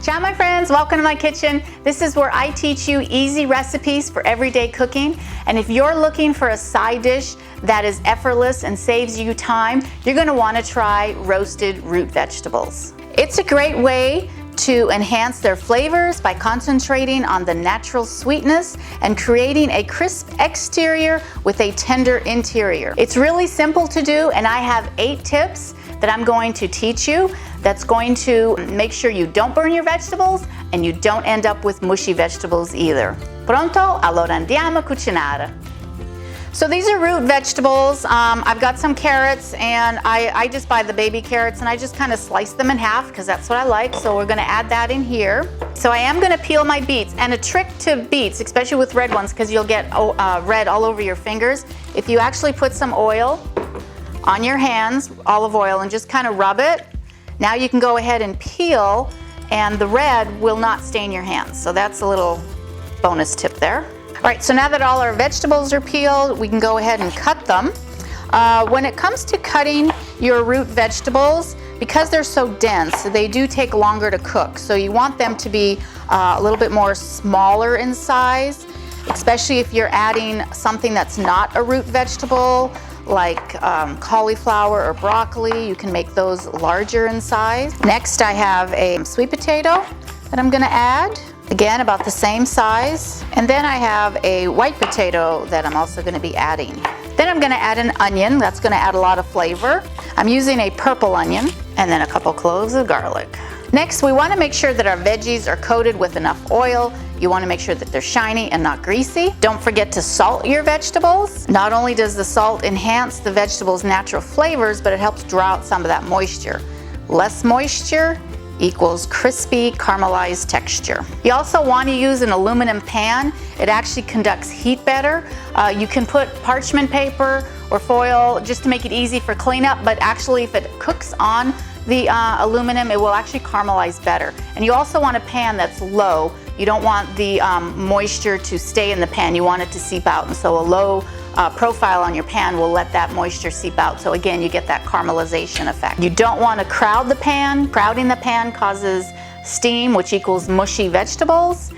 Ciao my friends, welcome to my kitchen. This is where I teach you easy recipes for everyday cooking. And if you're looking for a side dish that is effortless and saves you time, you're going to want to try roasted root vegetables. It's a great way to enhance their flavors by concentrating on the natural sweetness and creating a crisp exterior with a tender interior. It's really simple to do, and I have 8 tips that I'm going to teach you that's going to make sure you don't burn your vegetables and you don't end up with mushy vegetables either. Pronto? Allora andiamo a cucinare. So these are root vegetables. I've got some carrots, and I just buy the baby carrots and I just kind of slice them in half because that's what I like. So we're going to add that in here. So I am going to peel my beets, and a trick to beets, especially with red ones, because you'll get red all over your fingers, if you actually put some oil on your hands, olive oil, and just kind of rub it, now you can go ahead and peel and the red will not stain your hands. So that's a little bonus tip there. All right, so now that all our vegetables are peeled, we can go ahead and cut them. When it comes to cutting your root vegetables, because they're so dense, they do take longer to cook. So you want them to be a little bit more smaller in size, especially if you're adding something that's not a root vegetable, like cauliflower or broccoli. You can make those larger in size. Next, I have a sweet potato that I'm gonna add. Again, about the same size. And then I have a white potato that I'm also going to be adding. Then I'm going to add an onion. That's going to add a lot of flavor. I'm using a purple onion, and then a couple cloves of garlic. Next, we want to make sure that our veggies are coated with enough oil. You want to make sure that they're shiny and not greasy. Don't forget to salt your vegetables. Not only does the salt enhance the vegetables' natural flavors, but it helps draw out some of that moisture. Less moisture equals crispy caramelized texture. You also want to use an aluminum pan. It actually conducts heat better. You can put parchment paper or foil just to make it easy for cleanup, but actually if it cooks on the aluminum, it will actually caramelize better. And you also want a pan that's low. You don't want the moisture to stay in the pan. You want it to seep out, and so a low profile on your pan will let that moisture seep out. So again, you get that caramelization effect. You don't want to crowd the pan. Crowding the pan causes steam, which equals mushy vegetables.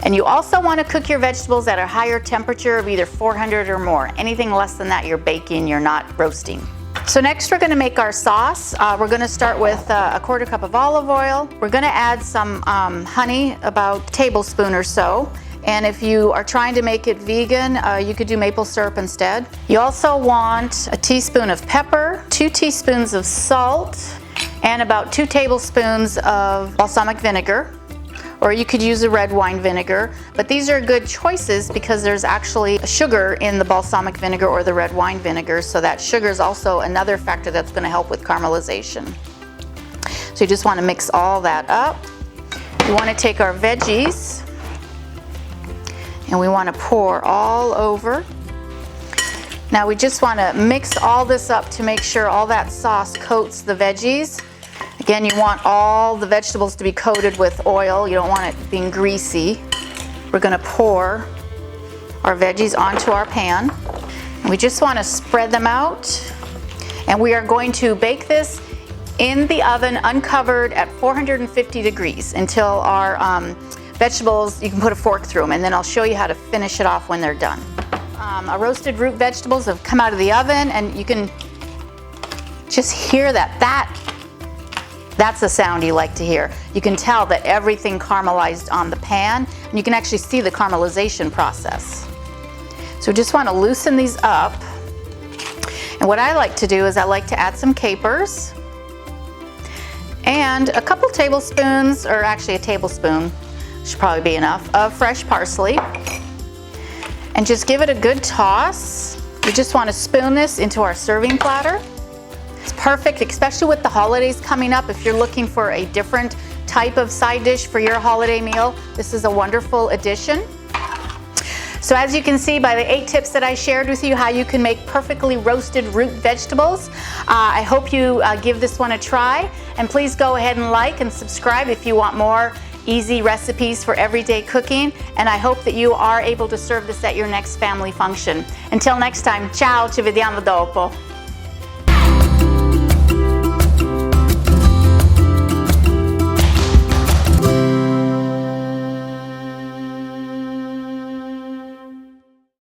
And you also want to cook your vegetables at a higher temperature of either 400 or more. Anything less than that, you're baking, you're not roasting. So next we're going to make our sauce. We're going to start with a 1/4 cup of olive oil. We're going to add some honey, about a tablespoon or so. And if you are trying to make it vegan, you could do maple syrup instead. You also want a teaspoon of pepper, 2 teaspoons of salt, and about 2 tablespoons of balsamic vinegar. Or you could use a red wine vinegar, but these are good choices because there's actually sugar in the balsamic vinegar or the red wine vinegar, so that sugar is also another factor that's going to help with caramelization. So you just want to mix all that up. You want to take our veggies and we want to pour all over. Now we just want to mix all this up to make sure all that sauce coats the veggies. Again, you want all the vegetables to be coated with oil. You don't want it being greasy. We're going to pour our veggies onto our pan. And we just want to spread them out. And we are going to bake this in the oven uncovered at 450 degrees until our vegetables, you can put a fork through them, and then I'll show you how to finish it off when they're done. Our roasted root vegetables have come out of the oven, and you can just hear that's the sound you like to hear. You can tell that everything caramelized on the pan, and you can actually see the caramelization process. So we just want to loosen these up. And what I like to do is I like to add some capers and a couple tablespoons, or actually a tablespoon, should probably be enough, of fresh parsley. And just give it a good toss. We just want to spoon this into our serving platter. It's perfect, especially with the holidays coming up. If you're looking for a different type of side dish for your holiday meal, this is a wonderful addition. So as you can see by the 8 tips that I shared with you how you can make perfectly roasted root vegetables, I hope you give this one a try. And please go ahead and like and subscribe if you want more easy recipes for everyday cooking. And I hope that you are able to serve this at your next family function. Until next time, ciao, ci vediamo dopo.